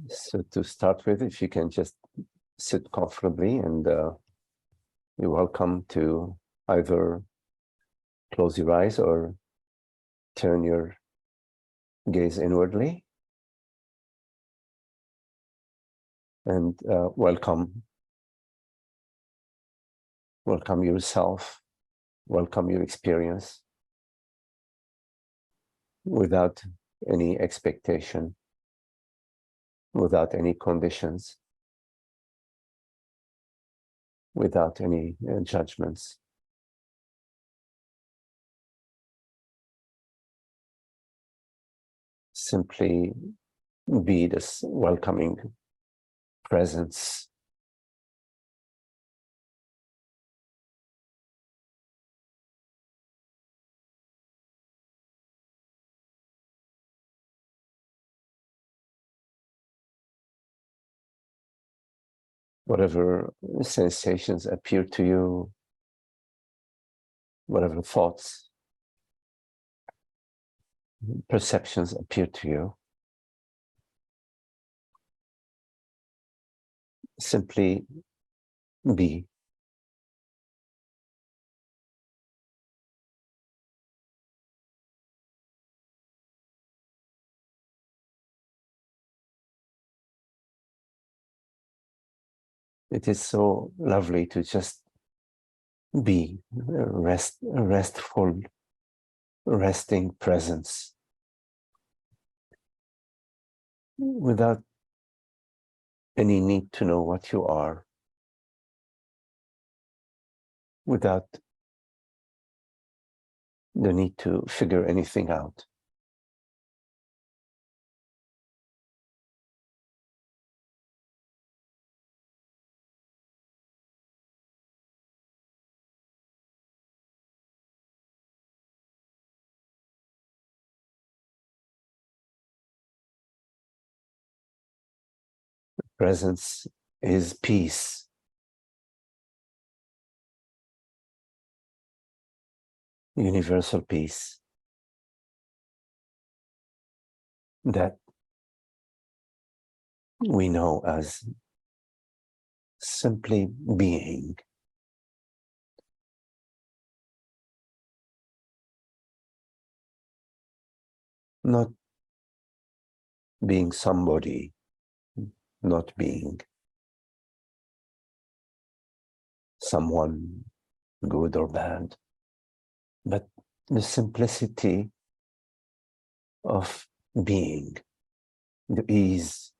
So to start with, if you can just sit comfortably, and you're welcome to either close your eyes or turn your gaze inwardly. And welcome yourself, welcome your experience without any expectation, without any conditions, without any judgments. Simply be this welcoming presence. Whatever sensations appear to you, whatever thoughts, perceptions appear to you, simply be. It is so lovely to just be, restful, resting presence, without any need to know what you are, without the need to figure anything out. Presence is peace. Universal peace that we know as simply being. Not being somebody, not being someone good or bad, but the simplicity of being, the ease,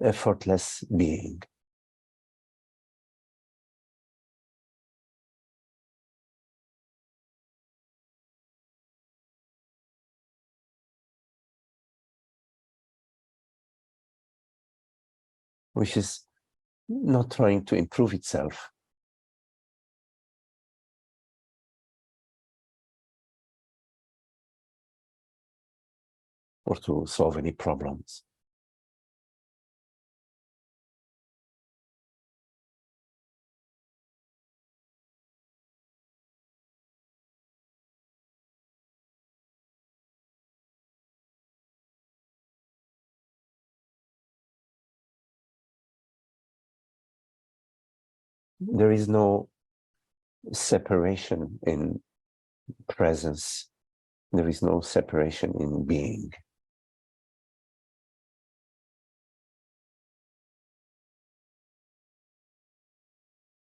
effortless being. Which is not trying to improve itself, or to solve any problems. There is no separation in presence. There is no separation in being.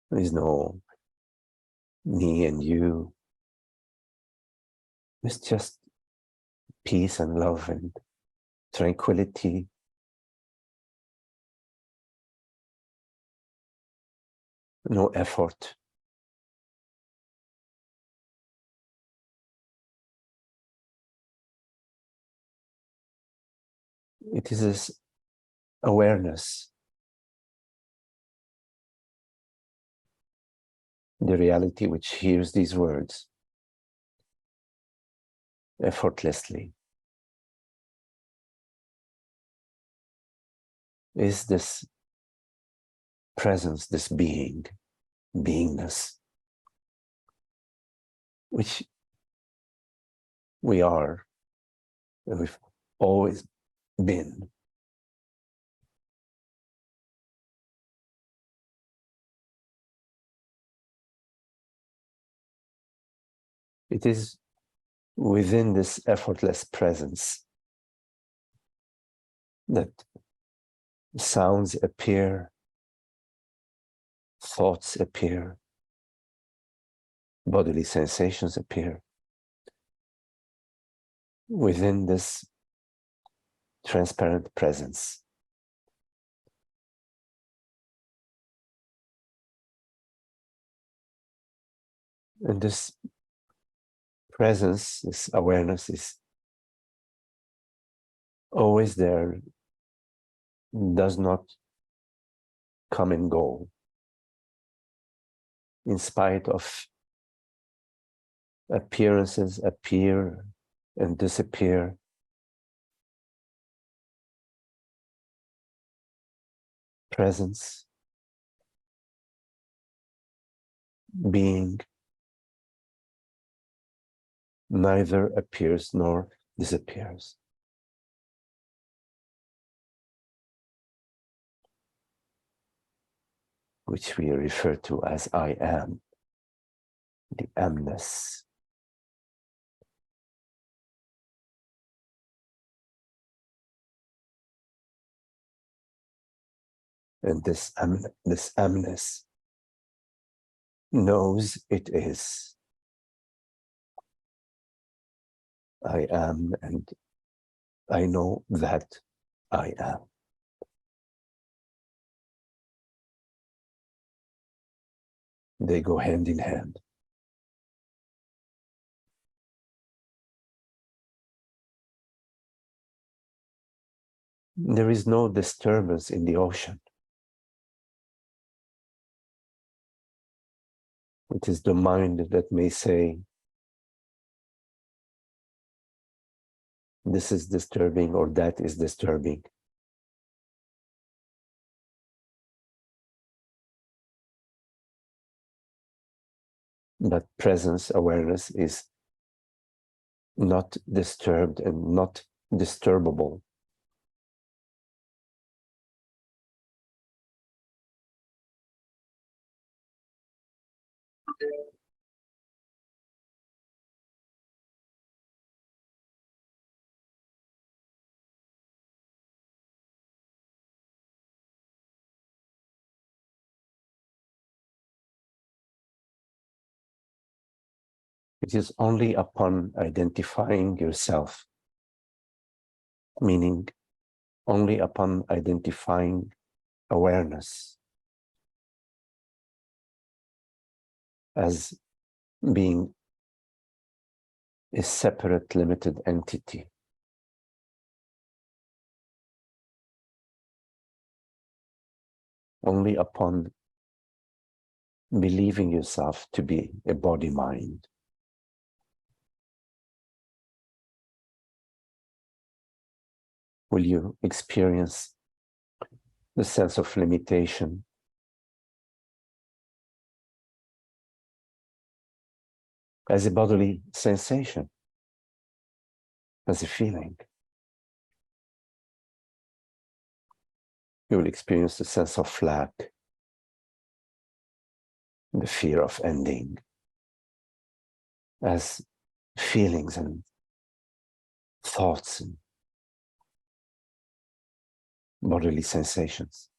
There is no me and you. It's just peace and love and tranquility. No effort. It is this awareness, the reality which hears these words effortlessly, is this presence, this being, beingness, which we are, and we've always been. It is within this effortless presence that sounds appear, thoughts appear, bodily sensations appear. Within this transparent presence. And this presence, this awareness is always there, does not come and go, in spite of appearances appear and disappear. Presence, being, neither appears nor disappears. Which we refer to as I am, the amness. And this amness knows it is. I am, and I know that I am. They go hand in hand. There is no disturbance in the ocean. It is the mind that may say, this is disturbing or that is disturbing. But presence, awareness is not disturbed and not disturbable. It is only upon identifying yourself, meaning only upon identifying awareness as being a separate, limited entity. Only upon believing yourself to be a body-mind. Will you experience the sense of limitation as a bodily sensation, as a feeling. You will experience the sense of lack, the fear of ending, as feelings and thoughts and bodily sensations.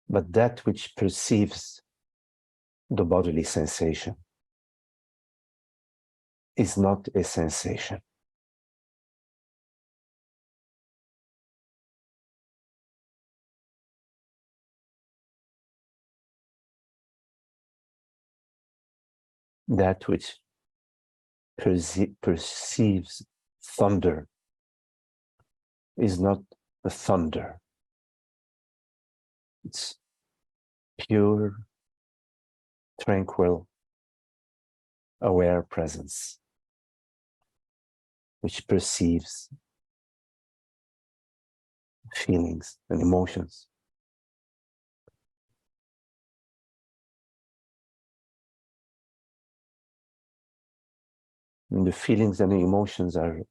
But that which perceives the bodily sensation is not a sensation. That which perceives thunder is not the thunder. It's pure, tranquil, aware presence, which perceives feelings and emotions. And the feelings and the emotions are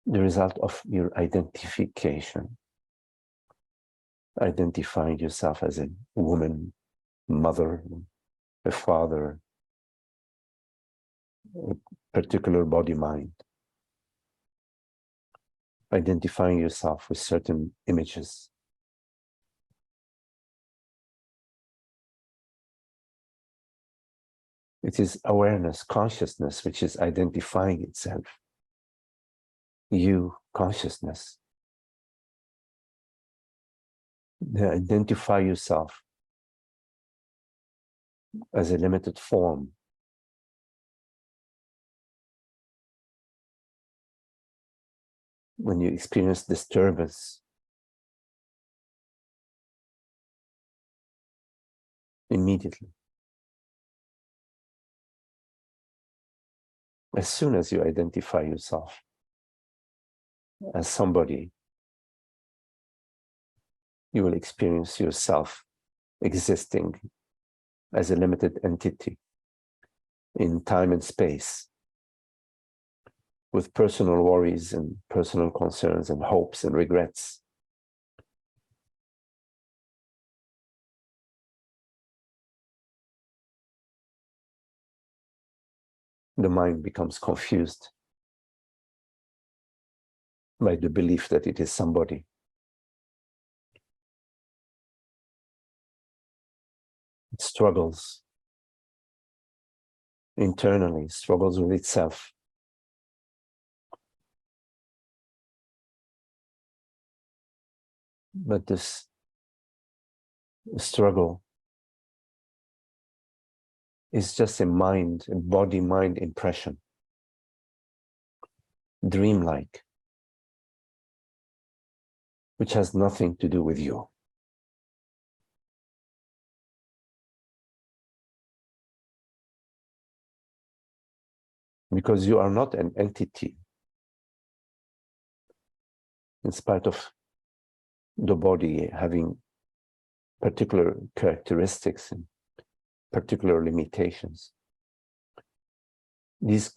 the result of your identification. Identifying yourself as a woman, mother, a father, a particular body-mind, identifying yourself with certain images. It is awareness, consciousness, which is identifying itself. You, consciousness. Identify yourself as a limited form. When you experience disturbance, immediately, as soon as you identify yourself as somebody, you will experience yourself existing as a limited entity in time and space, with personal worries and personal concerns and hopes and regrets. The mind becomes confused by the belief that it is somebody. It struggles internally, struggles with itself. But this struggle is just a mind, a body-mind impression, dreamlike, which has nothing to do with you. Because you are not an entity, in spite of the body having particular characteristics and particular limitations. These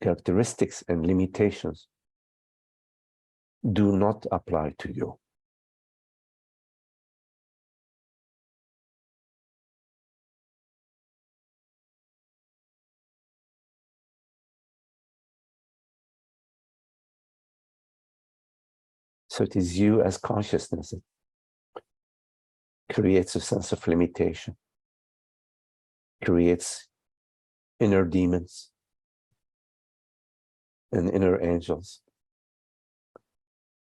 characteristics and limitations do not apply to you. So it is you as consciousness that creates a sense of limitation, creates inner demons and inner angels,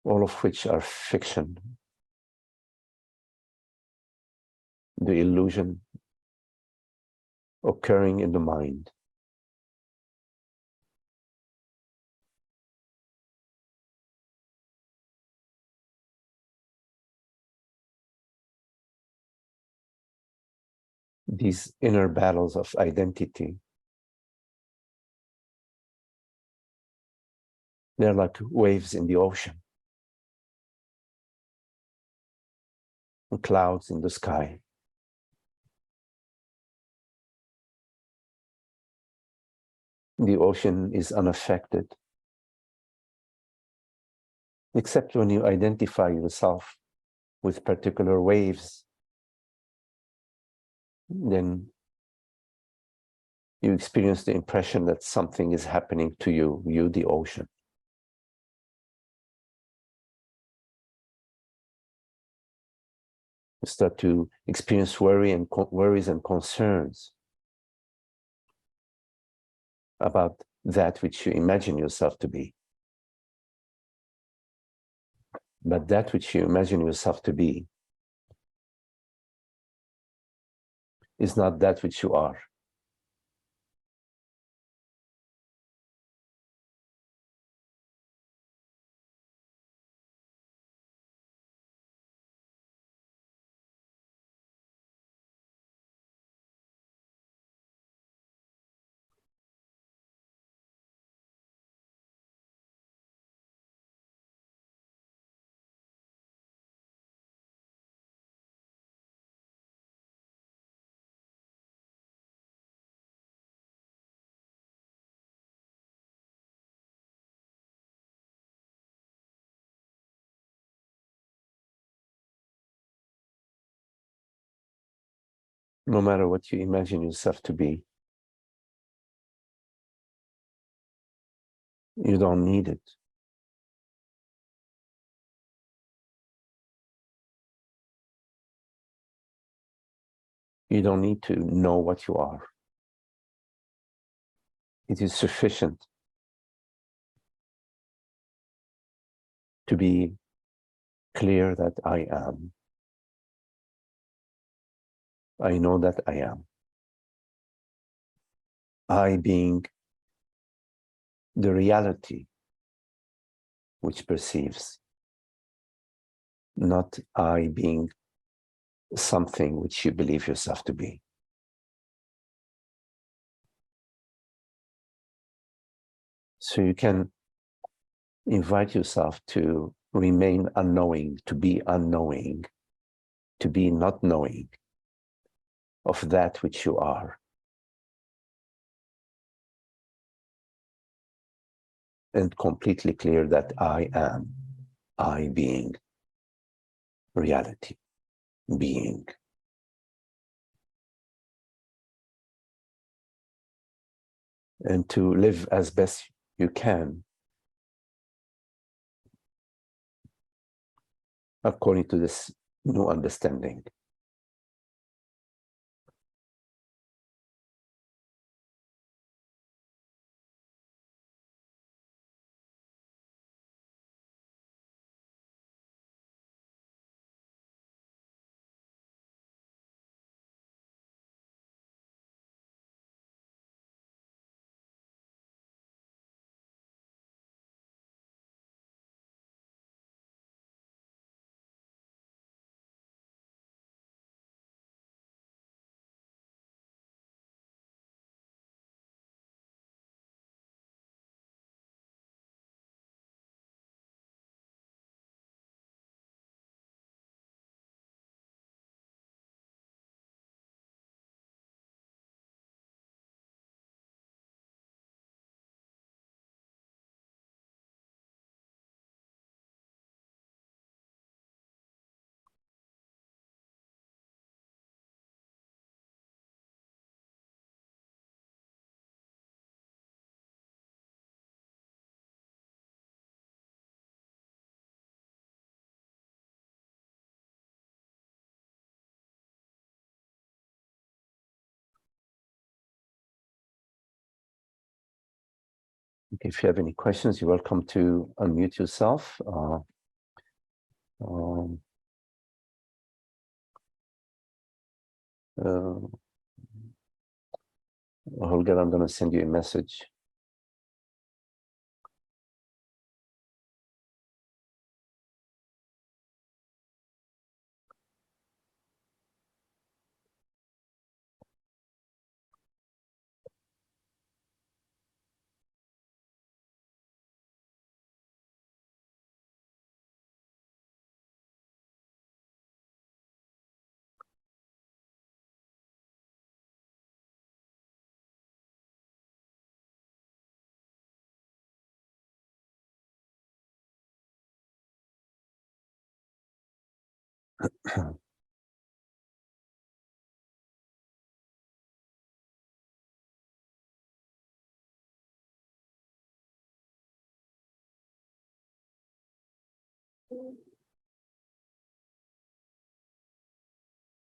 all of which are fiction, the illusion occurring in the mind. These inner battles of identity, they're like waves in the ocean, and clouds in the sky. The ocean is unaffected, except when you identify yourself with particular waves. Then you experience the impression that something is happening to you, the ocean. You start to experience worries and concerns about that which you imagine yourself to be. But that which you imagine yourself to be is not that which you are. no matter what you imagine yourself to be. You don't need it. You don't need to know what you are. It is sufficient to be clear that I am. I know that I am. I being the reality which perceives, not I being something which you believe yourself to be. So you can invite yourself to remain unknowing, to be unknowing, to be not knowing of that which you are. And completely clear that I am, I being reality, being. And to live as best you can according to this new understanding. Okay, if you have any questions, you're welcome to unmute yourself. Holger, I'm going to send you a message.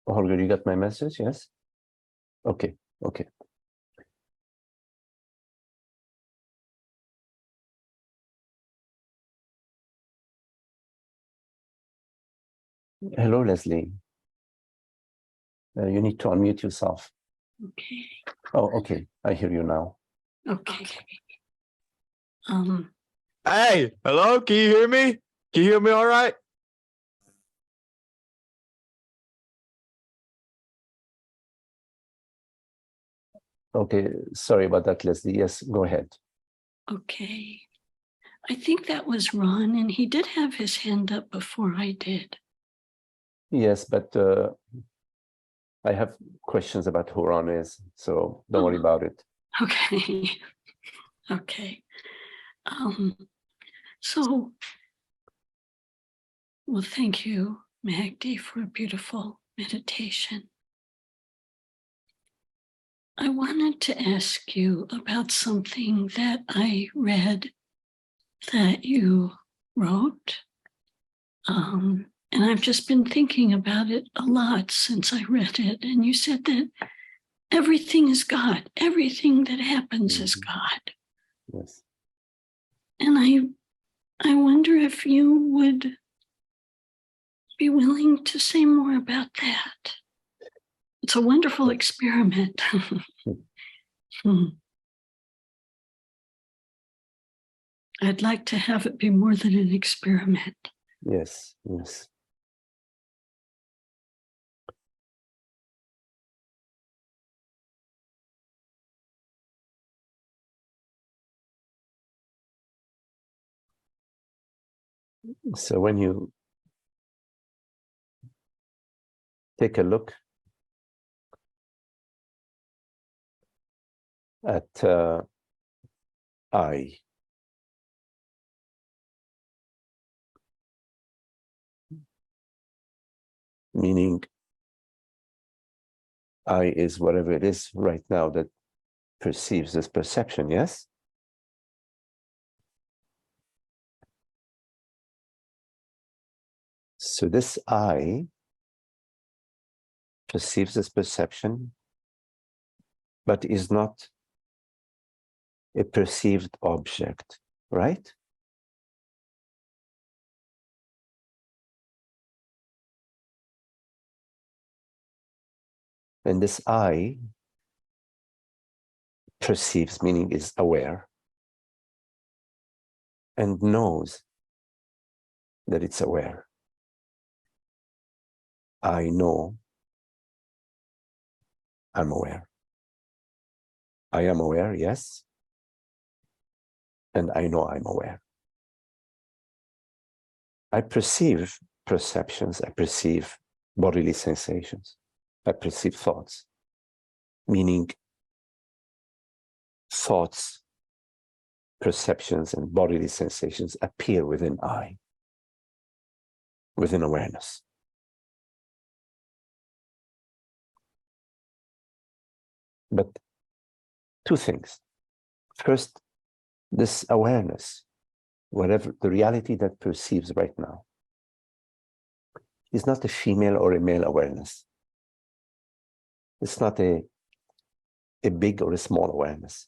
Holger, you got my message? Yes? Okay, okay. Hello, Leslie. You need to unmute yourself. Okay. Oh, okay. I hear you now. Okay. Hey, hello? Can you hear me? Can you hear me all right? Okay, sorry about that, Leslie. Yes, go ahead. Okay. I think that was Ron, and he did have his hand up before I did. Yes, but I have questions about who Ron is, so don't worry about it. Okay. Okay. So, well, thank you, Magdi, for a beautiful meditation. I wanted to ask you about something that I read that you wrote. And I've just been thinking about it a lot since I read it. And you said that everything is God. Everything that happens is God. Yes. And I wonder if you would be willing to say more about that. It's a wonderful experiment. I'd like to have it be more than an experiment. Yes, yes. So when you take a look at I, meaning I is whatever it is right now that perceives this perception, yes? So this I perceives this perception, but is not a perceived object, right? And this I perceives, meaning is aware, and knows that it's aware. I know I'm aware. I am aware, yes. And I know I'm aware. I perceive perceptions, I perceive bodily sensations, I perceive thoughts, meaning thoughts, perceptions, and bodily sensations appear within I, within awareness. But two things. First, this awareness, whatever the reality that perceives right now, is not a female or a male awareness. It's not a big or a small awareness.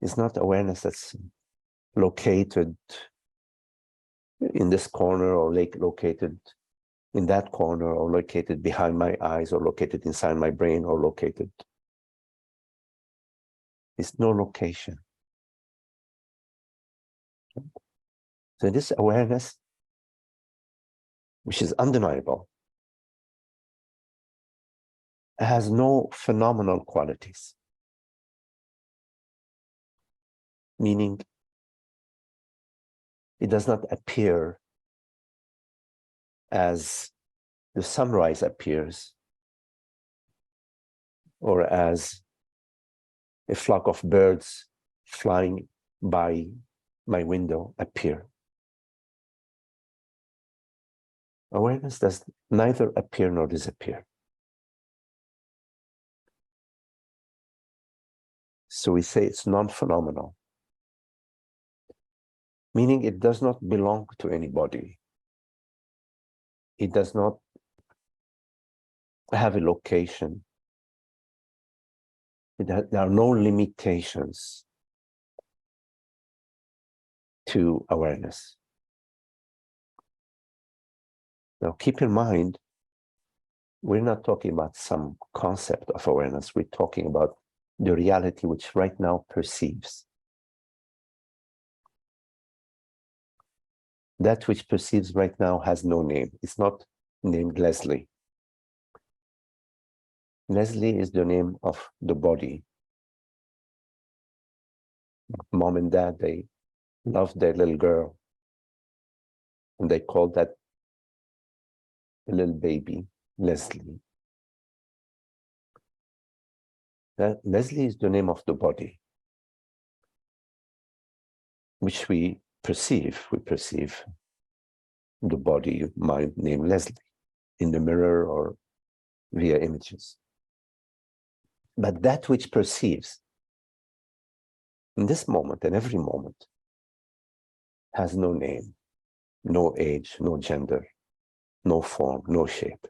It's not awareness that's located in this corner or located in that corner or located behind my eyes or located inside my brain or located. It's no location. So this awareness, which is undeniable, has no phenomenal qualities. Meaning, it does not appear as the sunrise appears, or as a flock of birds flying by my window appear. Awareness does neither appear nor disappear. So we say it's non-phenomenal, meaning it does not belong to anybody. It does not have a location. There are no limitations to awareness. Now, keep in mind, we're not talking about some concept of awareness. We're talking about the reality which right now perceives. That which perceives right now has no name. It's not named Leslie. Leslie is the name of the body. Mom and dad, they loved their little girl, and they called that little baby Leslie. That Leslie is the name of the body, which we perceive. We perceive the body, mind named Leslie, in the mirror or via images. But that which perceives in this moment and every moment has no name, no age, no gender, no form, no shape,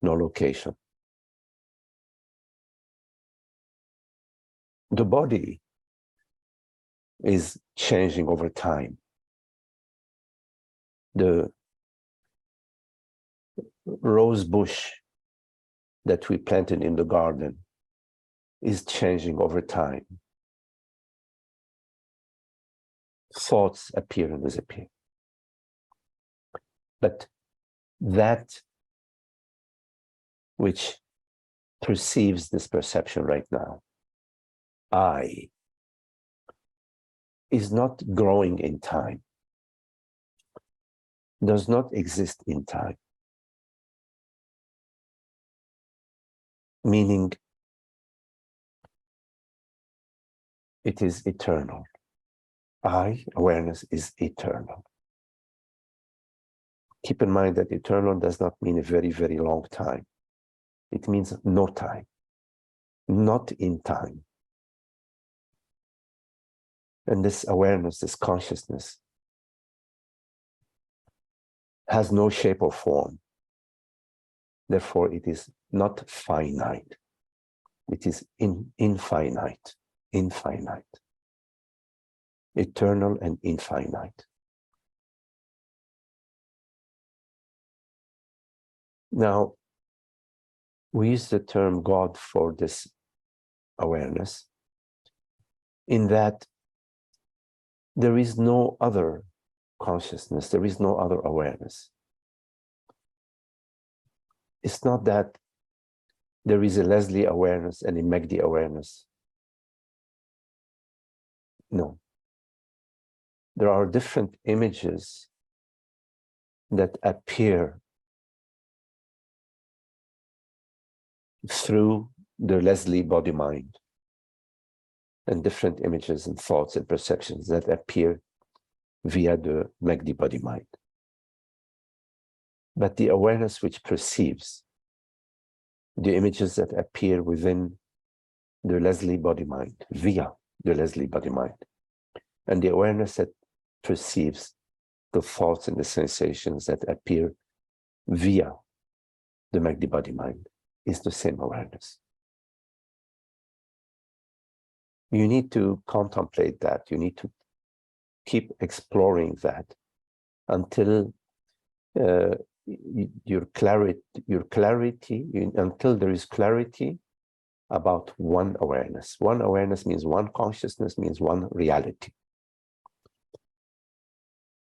no location. The body is changing over time. The rose bush that we planted in the garden is changing over time. Thoughts appear and disappear. But that which perceives this perception right now, I, is not growing in time, does not exist in time. Meaning, it is eternal. I, awareness, is eternal. Keep in mind that eternal does not mean a very, very long time. It means no time, not in time. And this awareness, this consciousness, has no shape or form. Therefore, it is not finite. It is infinite, eternal and infinite. Now, we use the term God for this awareness, in that there is no other consciousness, there is no other awareness. It's not that there is a Leslie awareness and a Magdi awareness. No. There are different images that appear through the Leslie body-mind, and different images and thoughts and perceptions that appear via the Magdi body-mind. But the awareness which perceives the images that appear within the Leslie body-mind, via the Leslie body-mind, and the awareness that perceives the thoughts and the sensations that appear via the Magdi body-mind, is the same awareness. You need to contemplate that. You need to keep exploring that until until there is clarity about one awareness. One awareness means one consciousness, means one reality.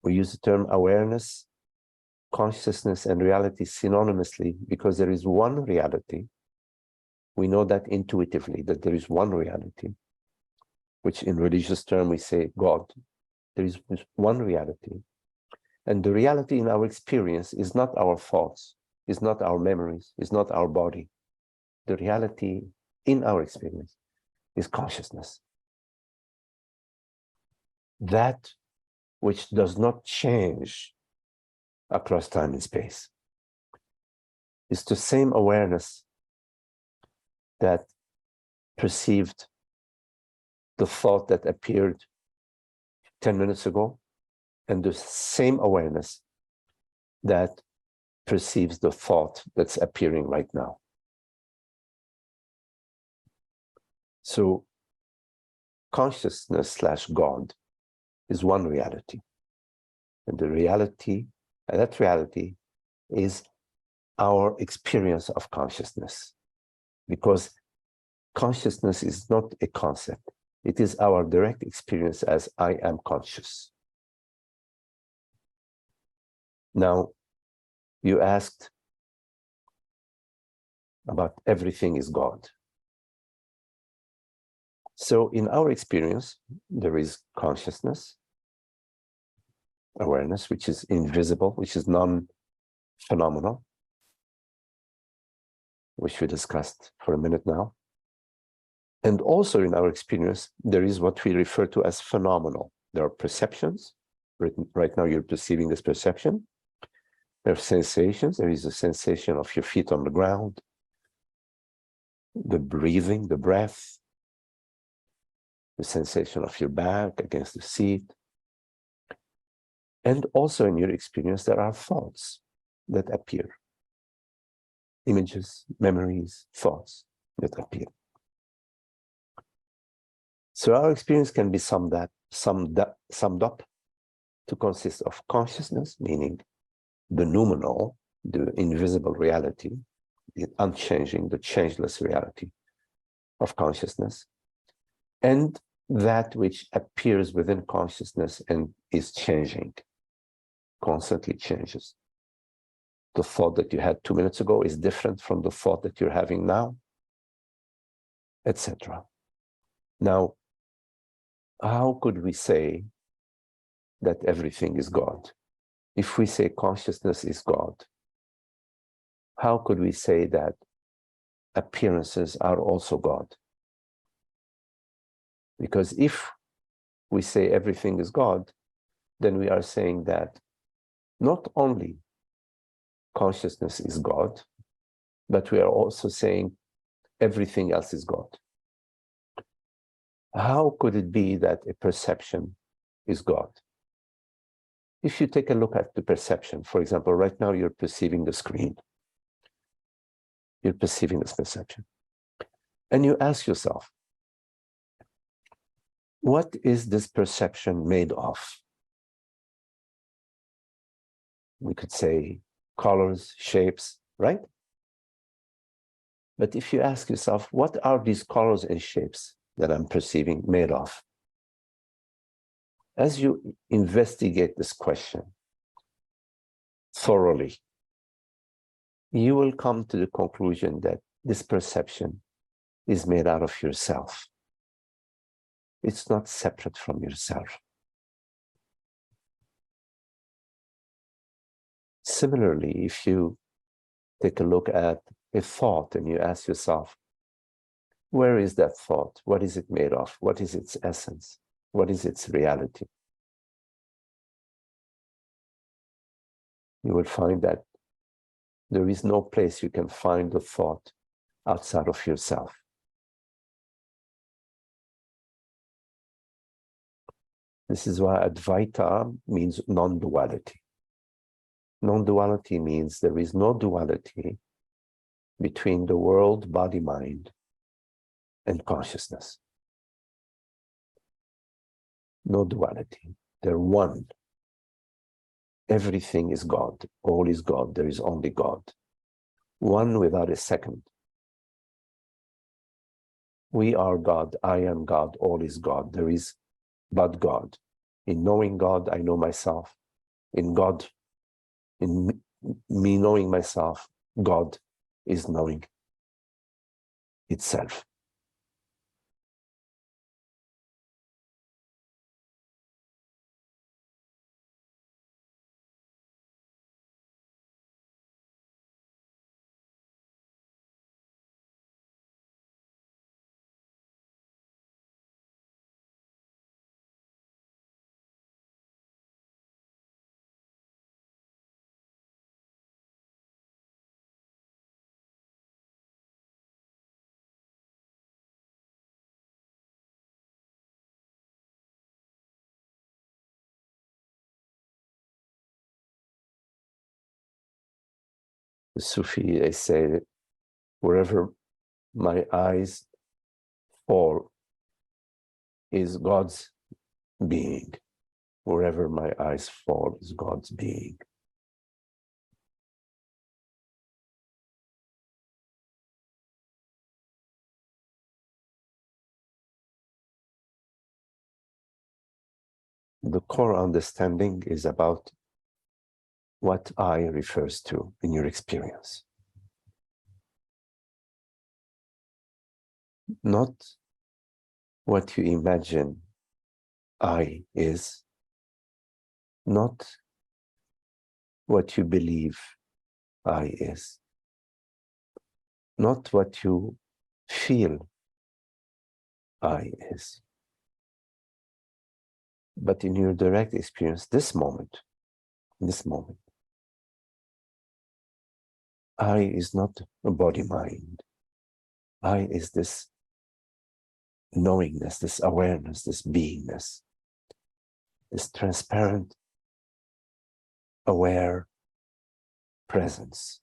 We use the term awareness, consciousness, and reality synonymously because there is one reality. We know that intuitively, that there is one reality, which in religious term we say God. There is one reality. And the reality in our experience is not our thoughts, is not our memories, is not our body. The reality in our experience is consciousness. That which does not change across time and space. It's the same awareness that perceived the thought that appeared 10 minutes ago, and the same awareness that perceives the thought that's appearing right now. So consciousness / God is one reality. And the reality, and that reality is our experience of consciousness. Because consciousness is not a concept. It is our direct experience as I am conscious. Now, you asked about everything is God. So in our experience, there is consciousness, awareness, which is invisible, which is non-phenomenal, which we discussed for a minute now. And also in our experience, there is what we refer to as phenomenal. There are perceptions. Right now you're perceiving this perception. There are sensations. There is a sensation of your feet on the ground. the breathing, the breath, the sensation of your back against the seat. And also in your experience, there are thoughts that appear. Images, memories, thoughts that appear. So our experience can be summed up to consist of consciousness, meaning the noumenal, the invisible reality, the unchanging, the changeless reality of consciousness, and that which appears within consciousness and is changing, constantly changes. The thought that you had 2 minutes ago is different from the thought that you're having now, etc. Now, how could we say that everything is God? If we say consciousness is God, how could we say that appearances are also God? Because if we say everything is God, then we are saying that not only consciousness is God, but we are also saying everything else is God. How could it be that a perception is God? If you take a look at the perception, for example, right now you're perceiving the screen. You're perceiving this perception. And you ask yourself, what is this perception made of? We could say colors, shapes, right? But if you ask yourself, what are these colors and shapes that I'm perceiving made of? As you investigate this question thoroughly, you will come to the conclusion that this perception is made out of yourself. It's not separate from yourself. Similarly, if you take a look at a thought and you ask yourself, where is that thought? What is it made of? What is its essence? What is its reality? You will find that there is no place you can find the thought outside of yourself. This is why Advaita means non-duality. Non-duality means there is no duality between the world, body, mind, and consciousness. No duality. They're one. Everything is God. All is God. There is only God. One without a second. We are God. I am God. All is God. There is but God. In knowing God, I know myself. In God, in me knowing myself, God is knowing itself. The Sufi, they say, wherever my eyes fall is God's being. Wherever my eyes fall is God's being. The core understanding is about what I refers to in your experience. Not what you imagine I is, not what you believe I is, not what you feel I is, but in your direct experience, this moment, I is not a body-mind. I is this knowingness, this awareness, this beingness, this transparent, aware presence.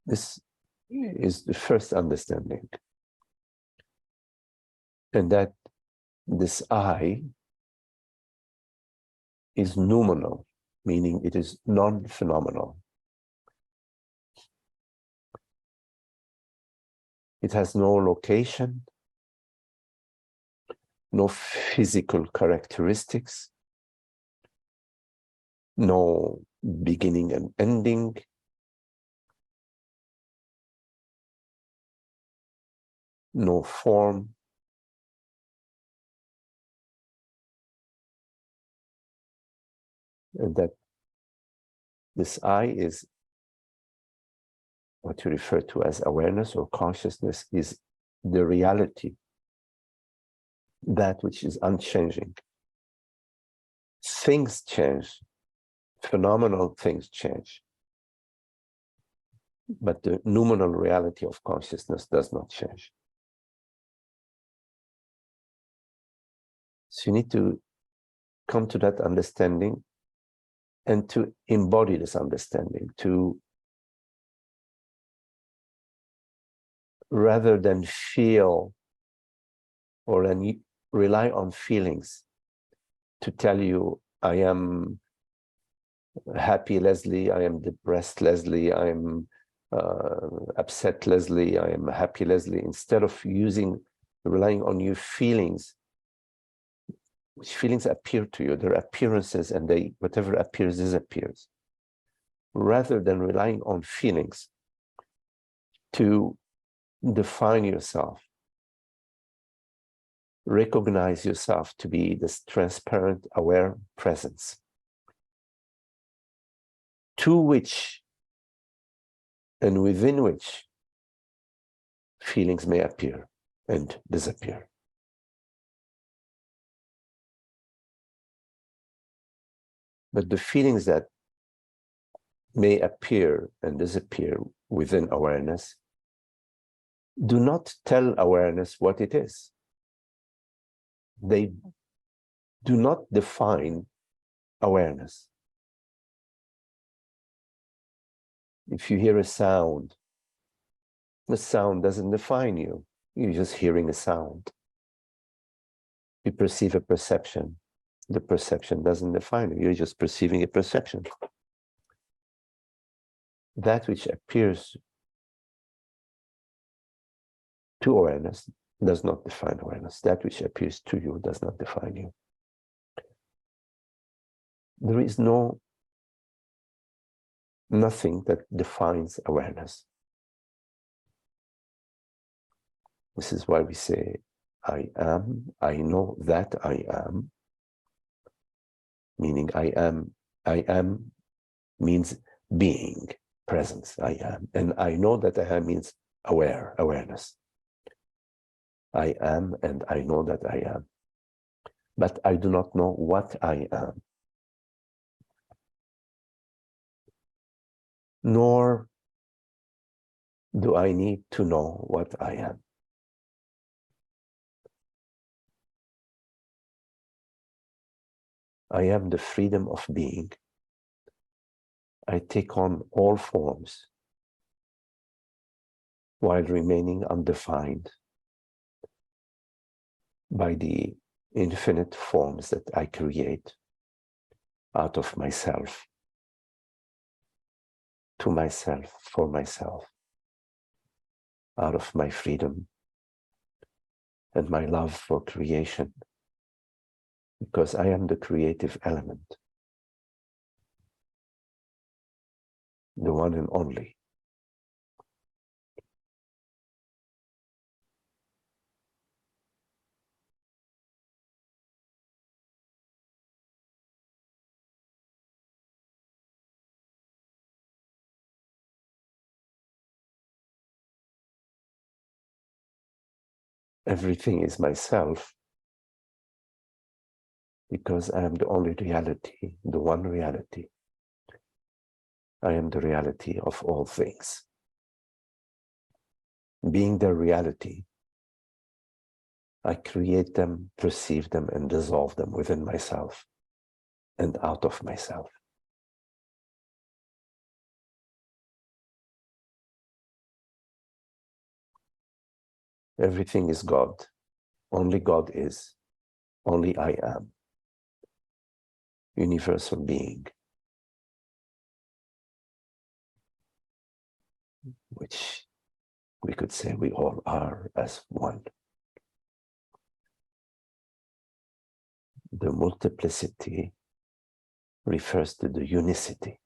This is the first understanding. And that this I is noumenal, meaning it is non-phenomenal. It has no location, no physical characteristics, no beginning and ending, no form. And that this I is what you refer to as awareness or consciousness, is the reality, that which is unchanging. Things change, phenomenal things change, but the noumenal reality of consciousness does not change. So you need to come to that understanding and to embody this understanding, to rather than feel or then rely on feelings to tell you, I am happy Leslie, I am depressed Leslie, I am upset Leslie, I am happy Leslie, instead of relying on your feelings, which feelings appear to you, they're appearances, and whatever appears disappears. Rather than relying on feelings to define yourself, recognize yourself to be this transparent, aware presence, to which and within which feelings may appear and disappear. But the feelings that may appear and disappear within awareness do not tell awareness what it is. They do not define awareness. If you hear a sound, the sound doesn't define you. You're just hearing a sound. You perceive a perception. The perception doesn't define you. You're just perceiving a perception. That which appears to awareness does not define awareness. That which appears to you does not define you. There is nothing that defines awareness. This is why we say, I am, I know that I am, meaning I am means being, presence, I am. And I know that I am means awareness. I am and I know that I am. But I do not know what I am. Nor do I need to know what I am. I am the freedom of being. I take on all forms while remaining undefined by the infinite forms that I create out of myself, to myself, for myself, out of my freedom and my love for creation, because I am the creative element, the one and only. everything is myself, because I am the only reality, the one reality. I am the reality of all things. Being the reality, I create them, perceive them, and dissolve them within myself and out of myself. Everything is God. Only God is. Only I am. Universal being, which we could say we all are as one. The multiplicity refers to the unicity.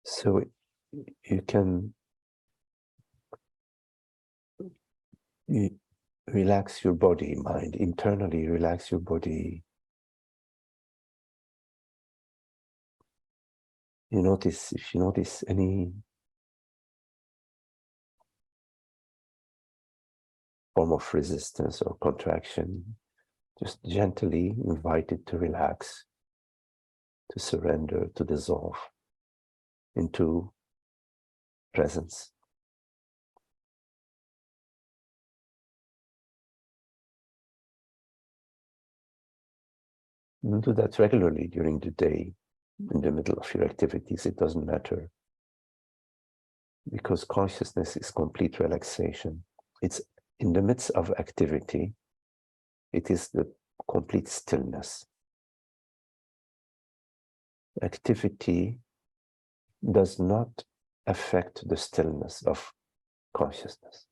So you can relax your body, mind, internally relax your body. You notice, if you notice any form of resistance or contraction, just gently invite it to relax, to surrender, to dissolve into presence. You do that regularly during the day, in the middle of your activities, it doesn't matter. Because consciousness is complete relaxation. It's in the midst of activity, it is the complete stillness. Activity does not affect the stillness of consciousness.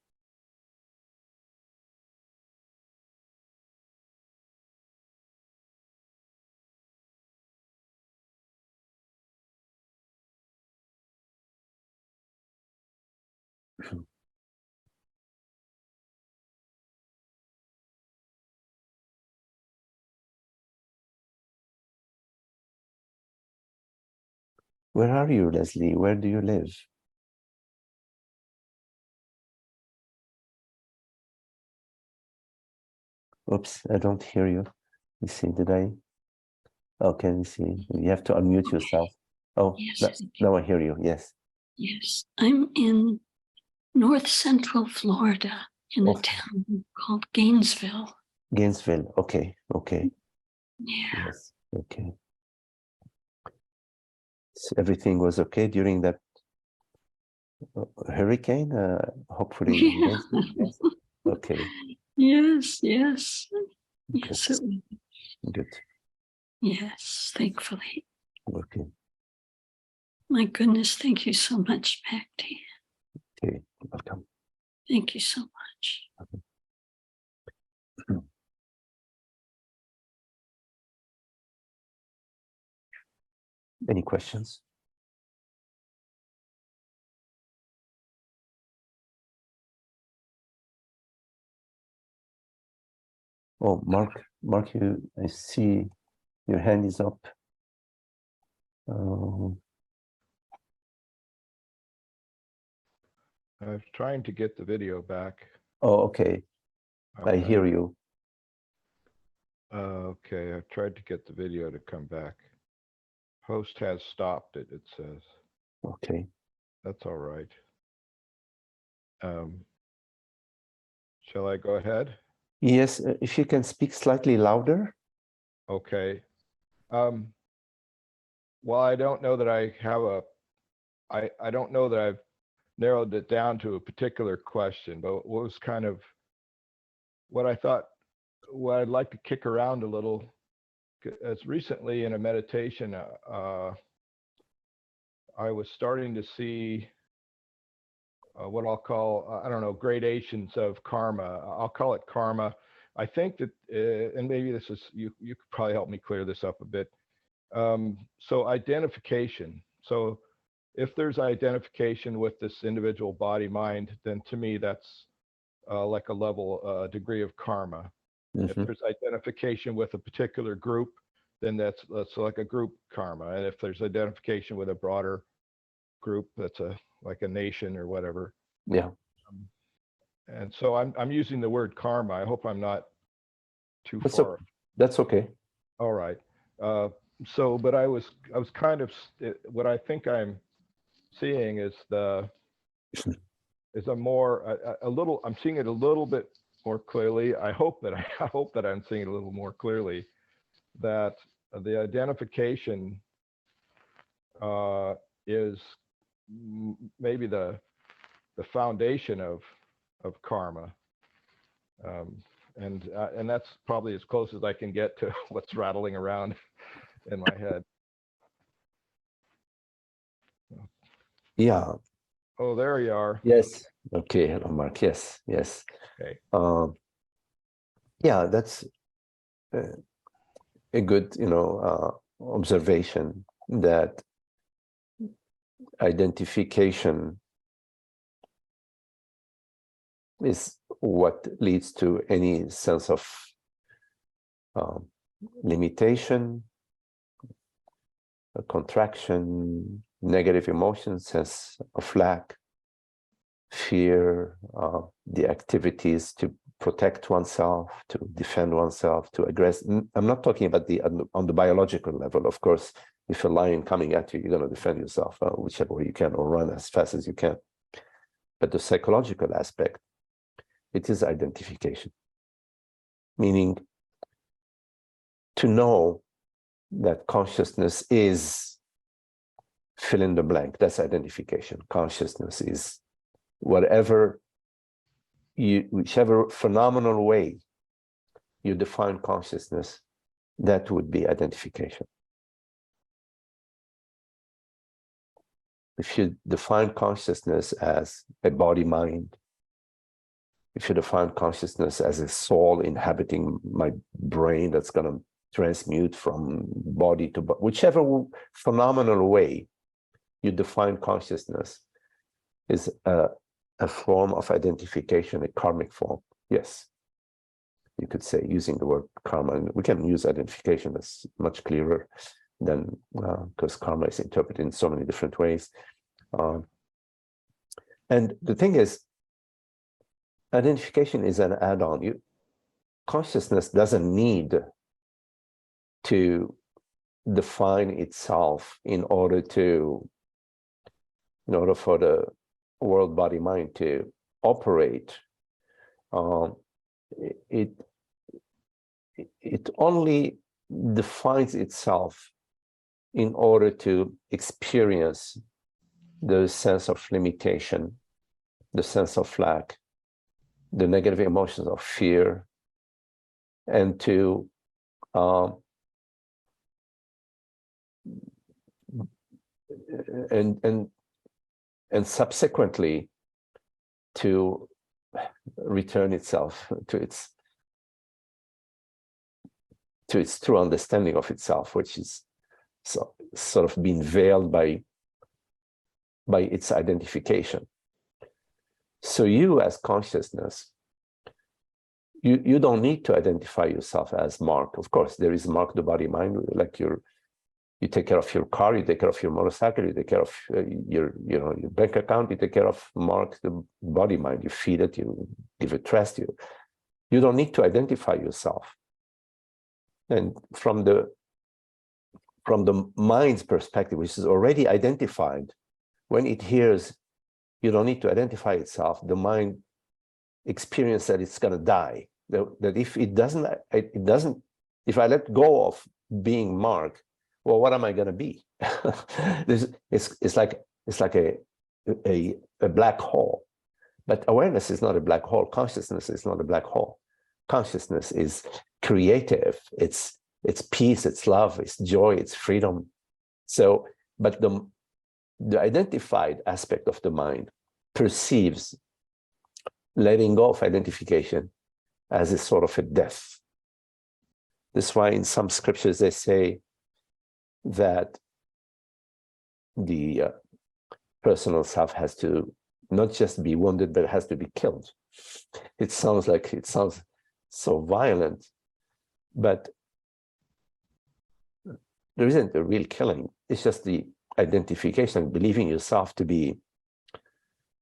Where are you, Leslie? Where do you live? Oops, I don't hear you. You see, did I? Okay, you see, you have to unmute yourself. Oh, Yes. now I hear you, yes. Yes. I'm in north central Florida in a Oh. town called Gainesville. Gainesville, okay, okay. Yeah. Yes, okay. So everything was okay during that hurricane? Hopefully, Yeah. yes. Okay. Yes, yes. Good. Yes, it was. Good. Yes, thankfully. Okay. My goodness, thank you so much, Bhakti. Okay. Welcome. Thank you so much. Any questions? Oh, Mark, I see your hand is up. I'm trying to get the video back. Oh, okay. I hear you. Okay, I've tried to get the video to come back. Host has stopped it, it says. Okay. That's all right. Shall I go ahead? Yes, if you can speak slightly louder. Okay. Well, I don't know that I have I don't know that I've narrowed it down to a particular question, but what was kind of what I thought, what I'd like to kick around a little, as recently in a meditation, I was starting to see what I'll call, I don't know, gradations of karma. I'll call it karma. I think that, and maybe this is, you could probably help me clear this up a bit. So identification. So if there's identification with this individual body mind, then to me that's like a level, degree of karma. If Mhm. there's identification with a particular group, then that's like a group karma. And if there's identification with a broader group, that's like a nation or whatever. Yeah, And so I'm using the word karma. I hope I'm not too that's far. that's okay. All right. So, but I was kind of what I think I'm seeing is a more a little. I'm seeing it a little bit more clearly. I hope that I hope that I'm seeing it a little more clearly, that the identification is maybe the foundation of karma, and that's probably as close as I can get to what's rattling around in my head. Yeah. Oh, there you are. Yes. Okay. Hello, Mark. Yes. Yes. Okay. Yeah, that's a good, observation, that identification is what leads to any sense of limitation, a contraction, negative emotions, sense of lack, fear, the activities to protect oneself, to defend oneself, to aggress. I'm not talking about on the biological level. Of course, if a lion coming at you, you're going to defend yourself whichever way you can, or run as fast as you can. But the psychological aspect, it is identification, meaning to know that consciousness is fill in the blank. That's identification. Consciousness is whatever whichever phenomenal way you define consciousness, that would be identification. If you define consciousness as a body-mind, if you define consciousness as a soul inhabiting my brain that's going to transmute from body to body, whichever phenomenal way you define consciousness is a form of identification, a karmic form. Yes, you could say, using the word karma. And we can use identification as much clearer than, because karma is interpreted in so many different ways. And the thing is, identification is an add-on. Consciousness doesn't need to define itself in order for the world body mind to operate. It only defines itself in order to experience the sense of limitation, the sense of lack, the negative emotions of fear, and to and subsequently to return itself to its true understanding of itself, which is sort of being veiled by its identification. So you, as consciousness, you don't need to identify yourself as Mark. Of course, there is Mark the body mind, like you take care of your car, you take care of your motorcycle, you take care of your bank account, you take care of Mark the body mind. You feed it, you give it rest. You don't need to identify yourself. And from the mind's perspective, which is already identified, when it hears you don't need to identify itself, the mind experiences that it's going to die. That if it doesn't, if I let go of being Mark, well, what am I going to be? It's like a black hole. But awareness is not a black hole. Consciousness is not a black hole. Consciousness is creative. It's peace, it's love, it's joy, it's freedom. So, but the identified aspect of the mind perceives letting go of identification as a sort of a death. That's why in some scriptures they say, that the personal self has to not just be wounded, but it has to be killed. It sounds so violent, but there isn't a real killing. It's just the identification, believing yourself to be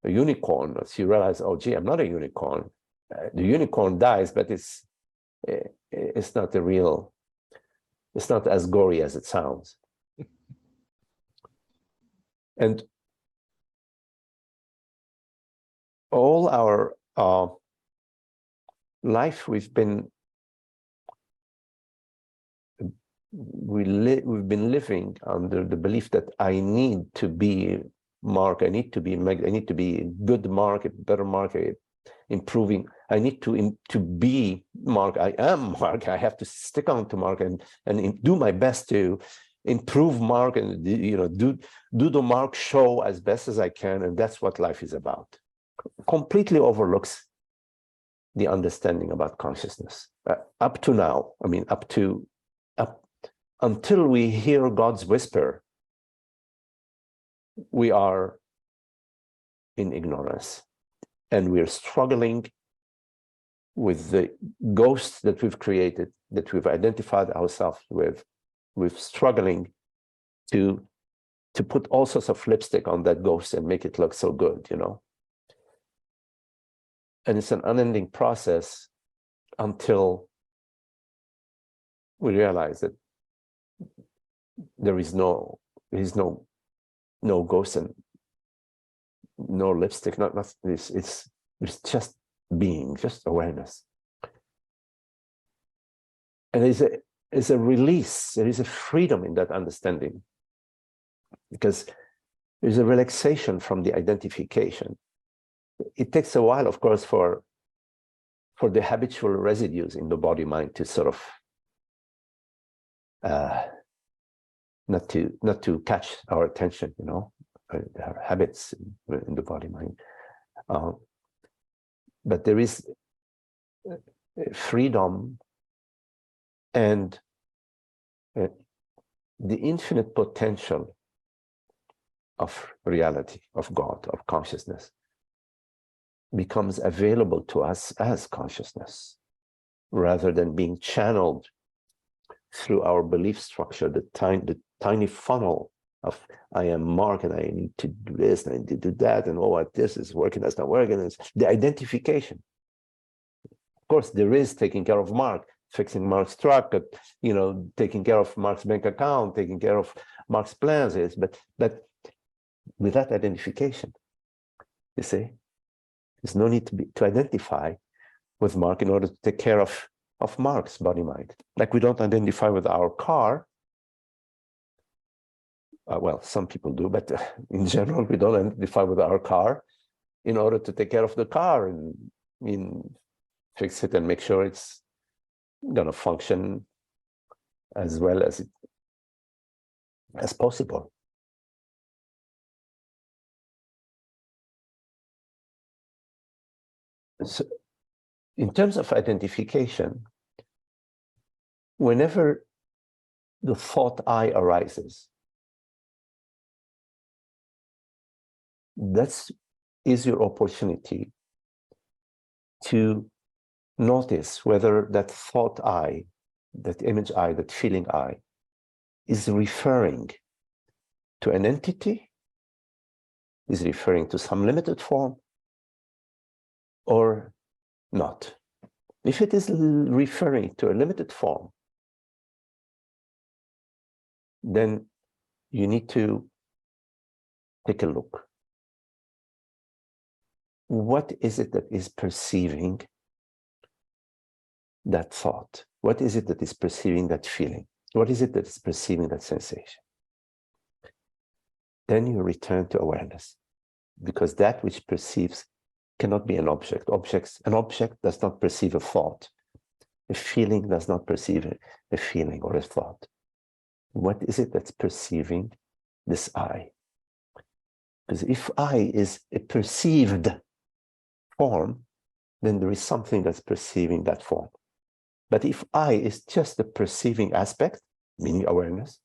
a unicorn. So you realize, oh, gee, I'm not a unicorn. The unicorn dies, but it's not a real. It's not as gory as it sounds. And all our life, we've been living under the belief that I need to be Mark. I need to be good Mark, a better Mark, improving. I need to be Mark. I am Mark. I have to stick on to Mark and do my best to improve Mark and do the Mark show as best as I can. And that's what life is about. Completely overlooks the understanding about consciousness up to now. I mean, until we hear God's whisper, we are in ignorance, and we're struggling with the ghosts that we've created, that we've identified ourselves with. We're struggling to put all sorts of lipstick on that ghost and make it look so good, And it's an unending process until we realize that there is no ghost and no lipstick, not this. It's just being, just awareness. And there's a release, there is a freedom in that understanding, because there's a relaxation from the identification. It takes a while, of course, for the habitual residues in the body-mind to sort of not to catch our attention, our habits in the body-mind. But there is freedom and the infinite potential of reality, of God, of consciousness, becomes available to us as consciousness, rather than being channeled through our belief structure, the tiny funnel of I am Mark and I need to do this and I need to do that, and this is working, that's not working. It's the identification. Of course, there is taking care of Mark, fixing Mark's truck, taking care of Mark's bank account, taking care of Mark's plans, but without identification, you see, there's no need to identify with Mark in order to take care of Mark's body-mind. Like we don't identify with our car. Well, some people do, but in general, we don't identify with our car in order to take care of the car and fix it and make sure it's going to function as well as possible. So, in terms of identification, whenever the thought I arises, that is your opportunity to notice whether that thought I, that image I, that feeling I, is referring to an entity, is referring to some limited form, or not. If it is referring to a limited form, then you need to take a look. What is it that is perceiving that thought? What is it that is perceiving that feeling? What is it that is perceiving that sensation? Then you return to awareness, because that which perceives cannot be an object. An object does not perceive a thought. A feeling does not perceive a feeling or a thought. What is it that's perceiving this I? Because if I is a perceived form, then there is something that's perceiving that form. But if I is just the perceiving aspect, meaning awareness,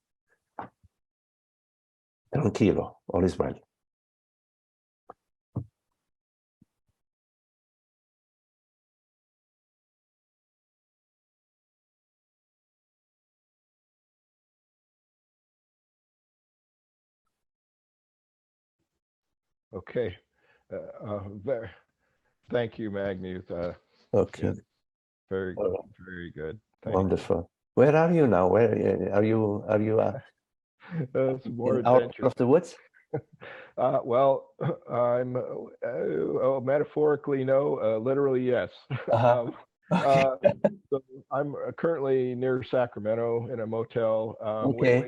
Tranquilo, all is well. Okay. Very, thank you, Magnus. Okay, Yeah, very, all right. very good. Thank Wonderful. Where are you now? Where are you? Are you you. Some more in out adventure. of the woods? Well, I'm metaphorically no, literally yes. Uh-huh. Okay. So I'm currently near Sacramento in a motel. Okay.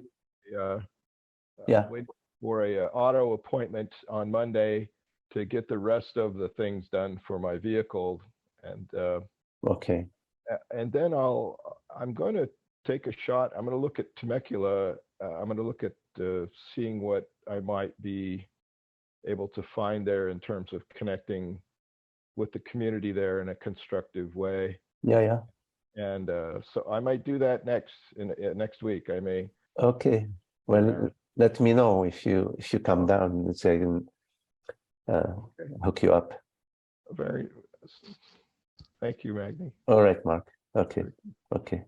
Yeah. Waiting for a auto appointment on Monday to get the rest of the things done for my vehicle, and Okay. then I'm going to take a shot. I'm going to look at Temecula. I'm going to look at seeing what I might be able to find there in terms of connecting with the community there in a constructive way. Yeah. Yeah. And so I might do that next week. I may. Okay. Well, let me know if you come down, so I can hook you up. Very. Thank you, Magni. All right, Mark. Okay. Okay.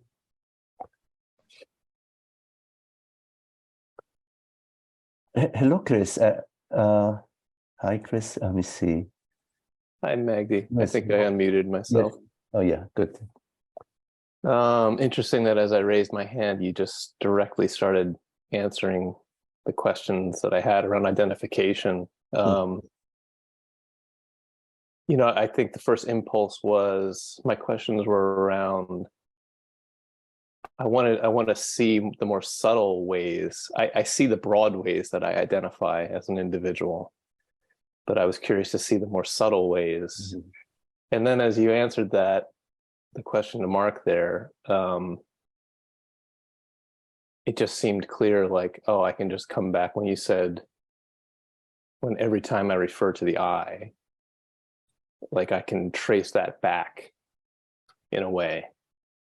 Hello, Chris. Hi, Chris. Let me see. Hi, Magdi. I Yes, think I unmuted myself. Yes. Oh, yeah. Good. Interesting that as I raised my hand, you just directly started answering the questions that I had around identification. You know, I think the first impulse was my questions were around. I want to see the more subtle ways. I see the broad ways that I identify as an individual, but I was curious to see the more subtle ways. Mm-hmm. And then as you answered that, the question to Mark there, it just seemed clear, like, oh, I can just come back when you said, when every time I refer to the I, like I can trace that back in a way.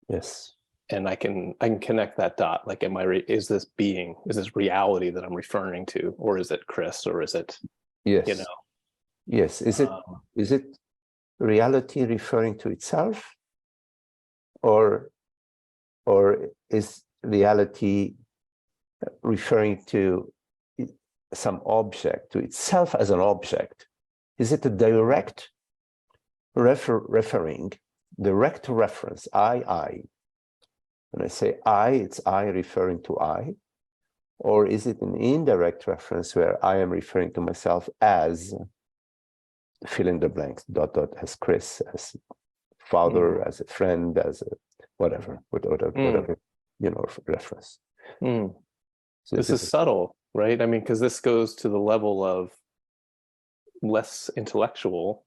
Yes. And I can connect that dot. Like, is this being, is this reality that I'm referring to, or is it Chris, or is it, Yes. you know? Yes. Is it reality referring to itself, or is reality referring to some object, to itself as an object? Is it a direct direct reference, I? When I say I, it's I referring to I, or is it an indirect reference where I am referring to myself as fill in the blanks, ... as Chris, as father, as a friend, as a whatever, reference. So this is subtle, right? I mean, because this goes to the level of less intellectual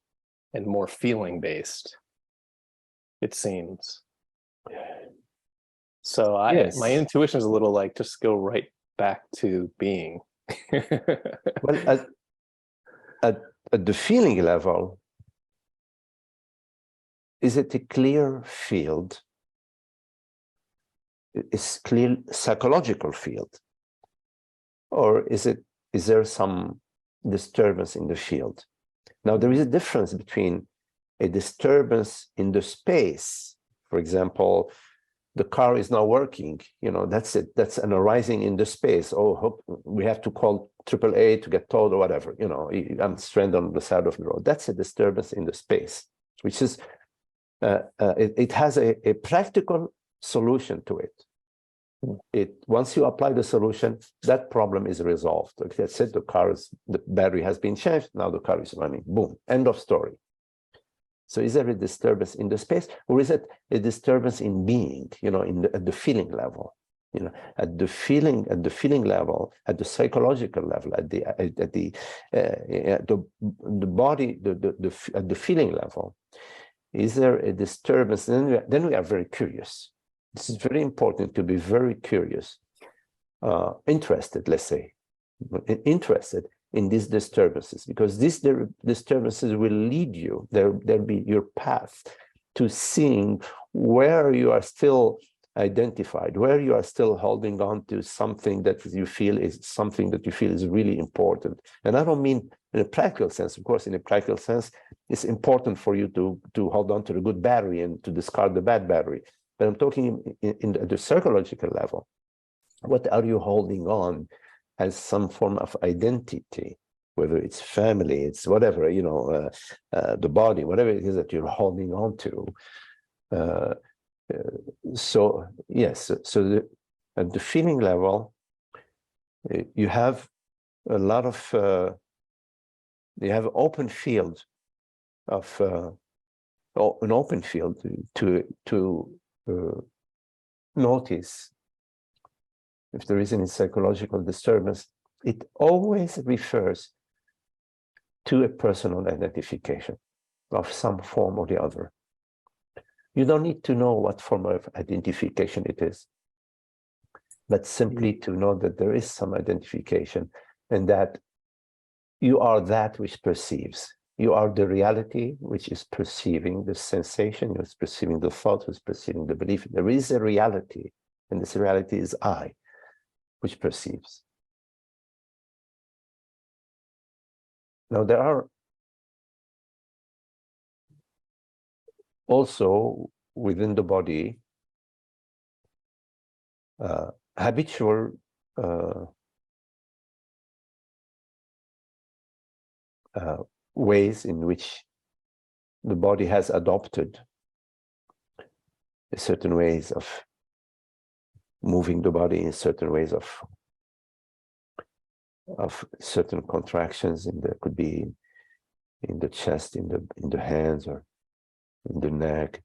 and more feeling based, it seems. So Yes. my intuition is a little like, just go right back to being. Well, at the feeling level, is it a clear field? It's clear psychological field, or is there some disturbance in the field? Now, there is a difference between a disturbance in the space. For example, the car is not working. You know, that's it. That's an arising in the space. Oh, we have to call AAA to get towed or whatever. You know, I'm stranded on the side of the road. That's a disturbance in the space, which is it has a practical solution to it. Once you apply the solution, that problem is resolved. Like I said, the battery has been changed. Now the car is running. Boom. End of story. So is there a disturbance in the space, or is it a disturbance in being? You know, at the feeling level. You know, at the feeling level, at the psychological level, at the body, at the feeling level. Is there a disturbance? Then we are very curious. This is very important, to be very curious, interested, let's say, interested in these disturbances, because these disturbances will lead you, they'll be your path to seeing where you are still identified, where you are still holding on to something that you feel is really important. And I don't mean in a practical sense. Of course, in a practical sense, it's important for you to hold on to the good battery and to discard the bad battery. But I'm talking at the psychological level. What are you holding on as some form of identity? Whether it's family, it's whatever, the body, whatever it is that you're holding on to. So yes, so at the feeling level, you have a lot of, you have open field of, an open field to notice if there is any psychological disturbance. It always refers to a personal identification of some form or the other. You don't need to know what form of identification it is, but simply to know that there is some identification and that you are that which perceives. You are the reality which is perceiving the sensation, which is perceiving the thought, which is perceiving the belief. There is a reality, and this reality is I, which perceives. Now, there are also within the body habitual ways in which the body has adopted certain ways of moving the body, in certain ways of certain contractions, and there could be in the chest, in the hands, or in the neck,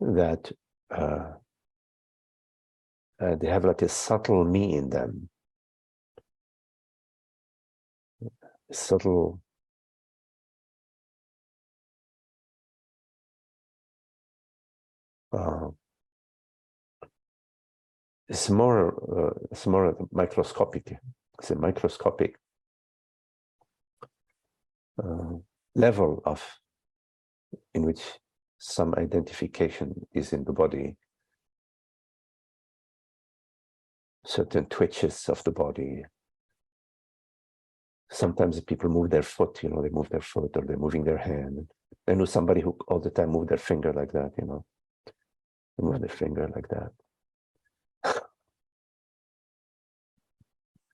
that they have like a subtle me in them, subtle it's more microscopic. It's a microscopic level of in which some identification is in the body, certain twitches of the body. Sometimes people move their foot, they move their foot, or they're moving their hand. I know somebody who all the time move their finger like that, they move their finger like that.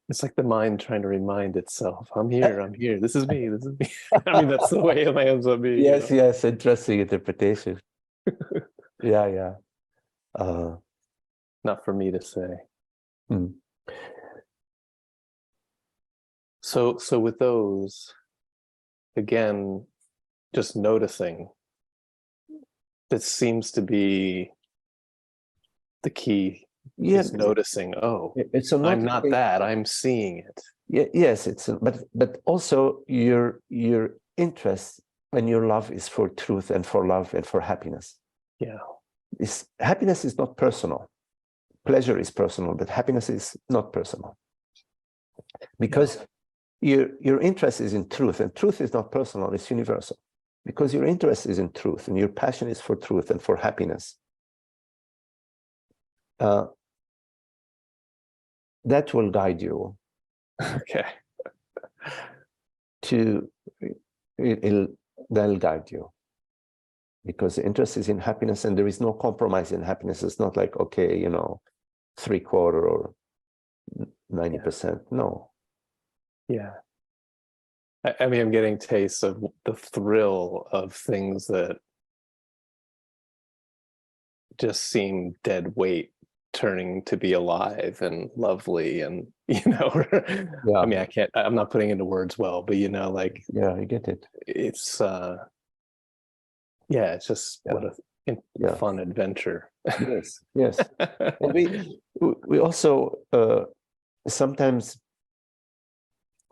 It's like the mind trying to remind itself, I'm here, this is me, this is me. I mean, that's the way it ends up being. Yes, yes, interesting interpretation. Yeah. Not for me to say. Hmm. So with those, again, just noticing, that seems to be the key. Yeah, is noticing, it's I'm not that, I'm seeing it. Yeah, yes, but also your interest and your love is for truth and for love and for happiness. Yeah. Happiness is not personal. Pleasure is personal, but happiness is not personal. Because your interest is in truth, and truth is not personal, it's universal. Because your interest is in truth, and your passion is for truth and for happiness. That will guide you. Okay. That'll guide you. Because the interest is in happiness, and there is no compromise in happiness. It's not like, okay, 3/4 or 90%. No. Yeah. I mean, I'm getting tastes of the thrill of things that just seem dead weight turning to be alive and lovely, and I mean, I'm not putting into words well, but like, yeah, I get it. It's it's just what a fun adventure. Yes. And we also sometimes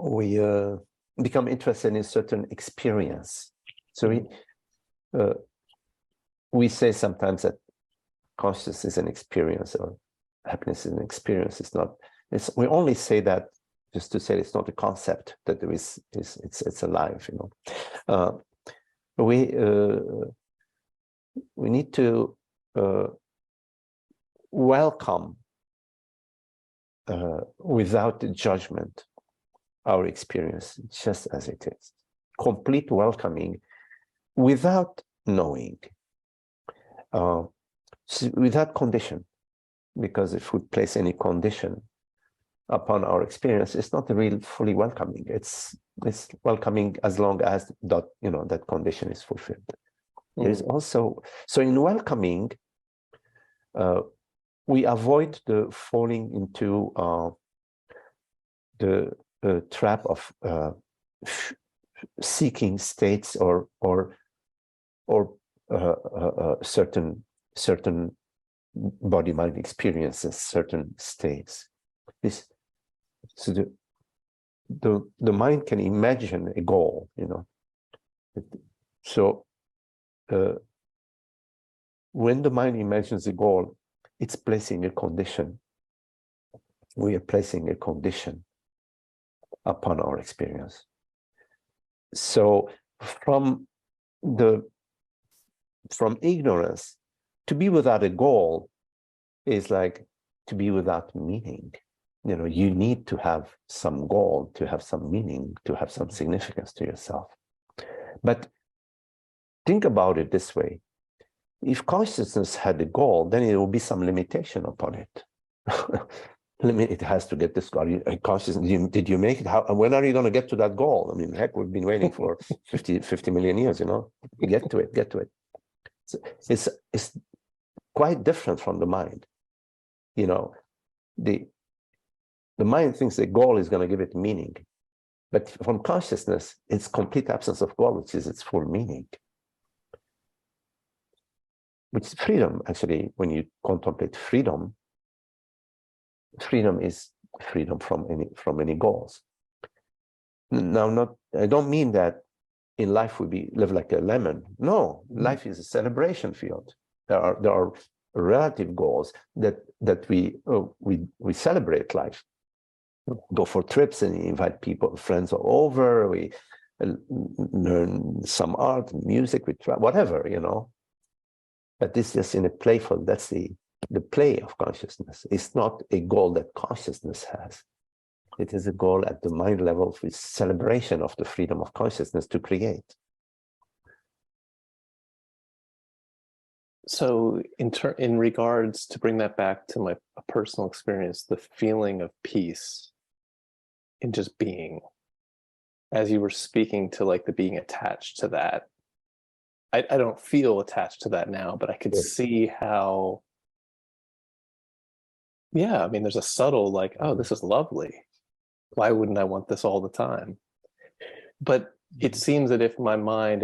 we become interested in certain experience. So we say sometimes that consciousness is an experience, or happiness is an experience. We only say that just to say it's not a concept, that there is, it's alive, we need to welcome without judgment our experience just as it is. Complete welcoming without knowing, without condition. Because if we place any condition upon our experience, it's not real fully welcoming. It's welcoming as long as that, you know, that condition is fulfilled. There is also, so in welcoming, we avoid the falling into the trap of seeking states or certain body-mind experiences, certain states. So the mind can imagine a goal, you know. So when the mind imagines a goal, it's placing a condition. We are placing a condition upon our experience. So from ignorance, to be without a goal is like to be without meaning. You know, you need to have some goal, to have some meaning, to have some significance to yourself. But think about it this way. If consciousness had a goal, then it will be some limitation upon it. It has to get this goal. Consciousness, did you make it? When are you going to get to that goal? I mean, heck, we've been waiting for 50 million years, you know. Get to it. So it's quite different from the mind. You know, the mind thinks the goal is going to give it meaning. But from consciousness, it's complete absence of goal, which is its full meaning. Which is freedom, actually. When you contemplate freedom, freedom is freedom from any goals. Now, I don't mean that in life we live like a lemon. No, life is a celebration field. There are relative goals that we celebrate life. Go for trips and invite friends over. We learn some art, music, we try whatever, you know. But this is just in a playful. That's the play of consciousness. It's not a goal that consciousness has. It is a goal at the mind level with celebration of the freedom of consciousness to create. So in regards to bring that back to my personal experience, the feeling of peace in just being, as you were speaking to like the being attached to that, I don't feel attached to that now, but I could see how, yeah, I mean, there's a subtle like, oh, this is lovely. Why wouldn't I want this all the time? But it seems that if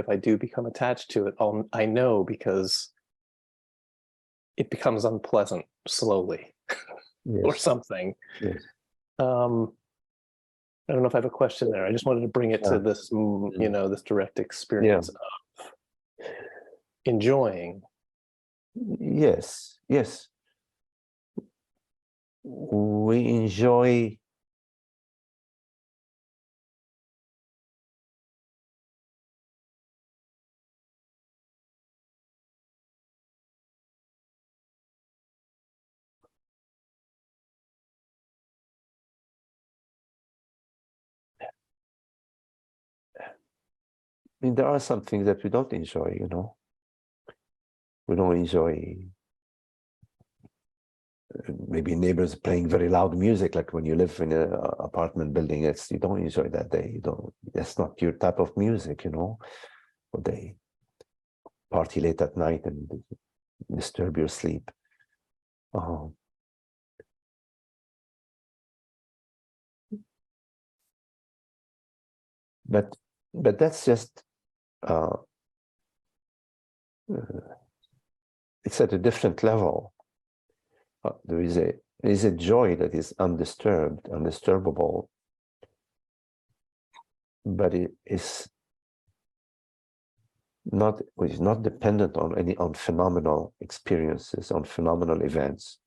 I do become attached to it, I know, because it becomes unpleasant slowly. Yes. Or something. Yes. I don't know if I have a question there. I just wanted to bring it to this, you know, this direct experience of enjoying. Yes. We enjoy I mean, there are some things that we don't enjoy, you know. We don't enjoy maybe neighbors playing very loud music, like when you live in an apartment building. You don't enjoy that day. That's not your type of music, you know. Or they party late at night and disturb your sleep. But that's just it's at a different level. There is a joy that is undisturbable, but it is not dependent on phenomenal experiences, on phenomenal events,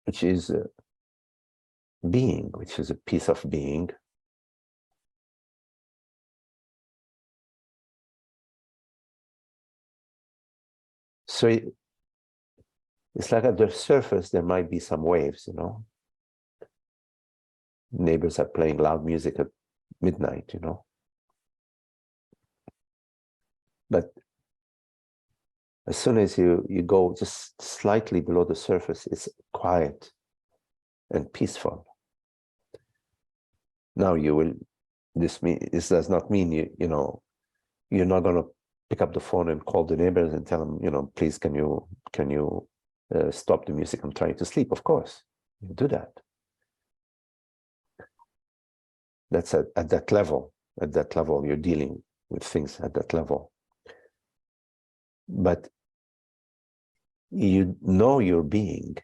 which is being, which is a piece of being. So it's like at the surface, there might be some waves, you know. Neighbors are playing loud music at midnight, you know. But as soon as you go just slightly below the surface, it's quiet and peaceful. Now this does not mean you're not going to pick up the phone and call the neighbors and tell them, please can you stop the music, I'm trying to sleep. Of course, you do that. That's at that level. At that level, you're dealing with things at that level. But you know your being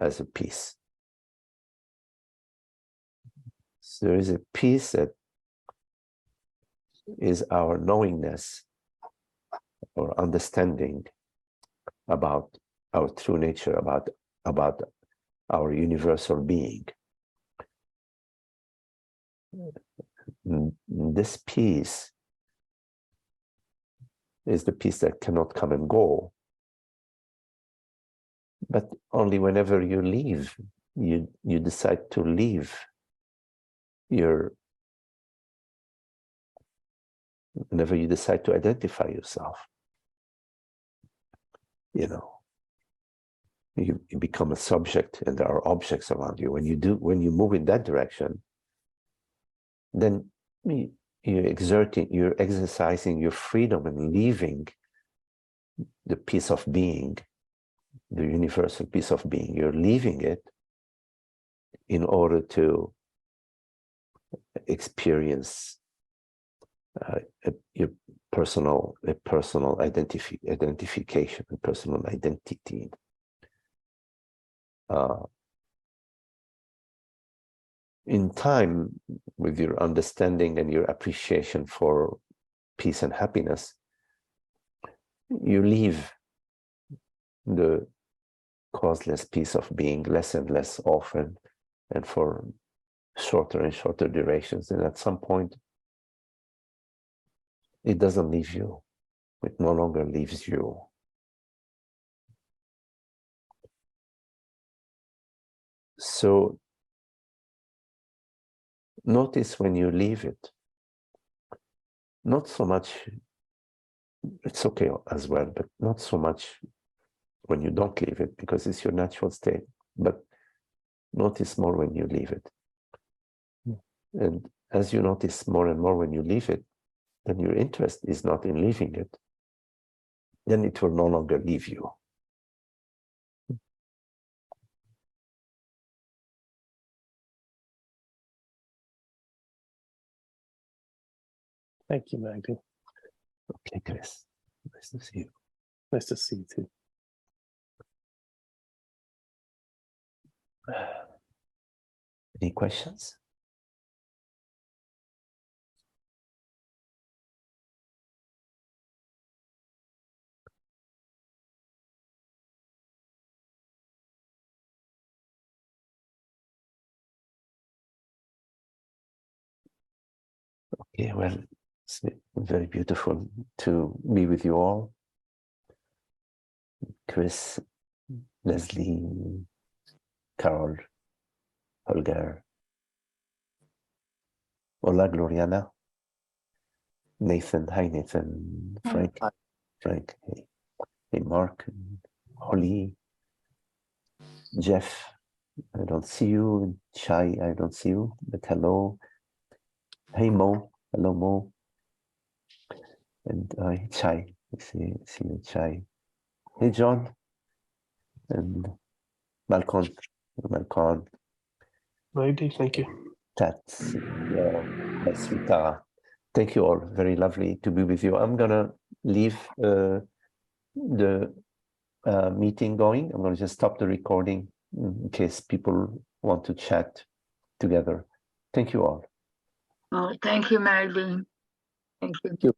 as a peace. So there is a peace that is our knowingness or understanding about our true nature, about our universal being. This peace is the peace that cannot come and go, but only whenever you leave, you decide to leave whenever you decide to identify yourself, you become a subject and there are objects around you. When you move in that direction, then you're exercising your freedom and leaving the peace of being, the universal peace of being. You're leaving it in order to experience your personal identification, a personal identity. In time, with your understanding and your appreciation for peace and happiness, you leave the causeless peace of being less and less often and for shorter and shorter durations. And at some point, it doesn't leave you. It no longer leaves you. So notice when you leave it, not so much, it's okay as well, but not so much when you don't leave it, because it's your natural state, but notice more when you leave it. And as you notice more and more when you leave it, then your interest is not in leaving it, then it will no longer leave you. Thank you, Magdi. Okay, Chris. Nice to see you. Nice to see you too. Any questions? Okay, well, it's very beautiful to be with you all. Chris, Leslie, Carol, Holger, Hola, Gloriana, Nathan, hi Nathan, Frank, Frank, hey Mark, Holly, Jeff, I don't see you, Chai, I don't see you, but hello, hey Mo, hello Mo, and Chai, I see you, Chai, hey John, and Malcolm, Magdi, thank you. Tats, my sweet Tara. Thank you all. Very lovely to be with you. I'm gonna leave the meeting going. I'm gonna just stop the recording in case people want to chat together. Thank you all. Oh, thank you, Magdalene. Thank you. Thank you.